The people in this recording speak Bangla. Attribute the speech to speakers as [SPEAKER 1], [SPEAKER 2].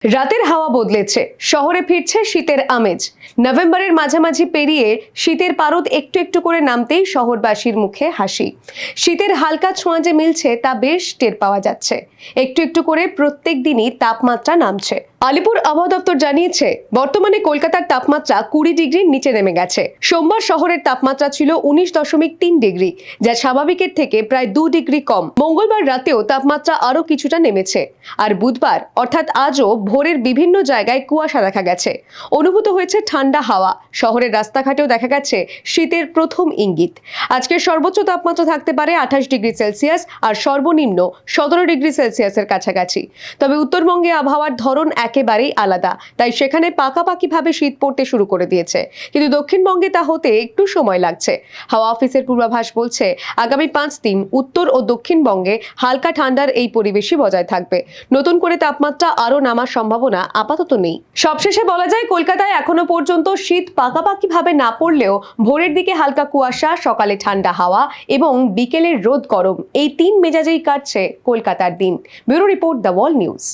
[SPEAKER 1] রাতের হাওয়া বদলেছে, শহরে ফিরছে শীতের আমেজ। নভেম্বরের মাঝামাঝি পেরিয়ে শীতের পারদ একটু একটু করে নামতেই শহরবাসীর মুখে হাসি। শীতের হালকা ছোঁয়া যে মিলছে তা বেশ টের পাওয়া যাচ্ছে। একটু একটু করে প্রত্যেক দিনই তাপমাত্রা নামছে। আলিপুর আবহাওয়া দপ্তর জানিয়েছে, বর্তমানে কলকাতার তাপমাত্রা 20 ডিগ্রির নিচে নেমে গেছে। সোমবার শহরের তাপমাত্রা ছিল 19.3 ডিগ্রি, যা স্বাভাবিকের থেকে প্রায় 2 ডিগ্রি কম। মঙ্গলবার রাতেও তাপমাত্রা আরো কিছুটা নেমেছে। আর বুধবার অর্থাৎ আজও ভোরের বিভিন্ন জায়গায় কুয়াশা দেখা গেছে। অনুভূত হয়েছে ঠান্ডা হাওয়া। শহরের রাস্তাঘাটেও দেখা গেছে শীতের প্রথম ইঙ্গিত। আজকের সর্বোচ্চ তাপমাত্রা থাকতে পারে 28 ডিগ্রি সেলসিয়াস আর সর্বনিম্ন 17 ডিগ্রি সেলসিয়াসের কাছাকাছি। তবে উত্তরবঙ্গে আবহাওয়ার ধরন একেবারেই আলাদা, তাই সেখানে পাকাপাকিভাবে শীত পড়তে শুরু করে দিয়েছে। কিন্তু দক্ষিণবঙ্গে তা হতে একটু সময় লাগছে। হাওয়া অফিসের পূর্বাভাস বলছে, আগামী 5 দিন উত্তর ও দক্ষিণবঙ্গে হালকা ঠান্ডার এই পরিবেশই বজায় থাকবে। নতুন করে তাপমাত্রা আরো নামার সম্ভাবনা আপাতত নেই। সবশেষে বলা যায়, কলকাতায় এখনো পর্যন্ত শীত পাকাপাকিভাবে না পড়লেও ভোরের দিকে হালকা কুয়াশা, সকালে ঠান্ডা হাওয়া এবং বিকেলের রোদ গরম, এই 3 মেজাজেই কাটছে কলকাতার দিন। Bureau report, the wall news.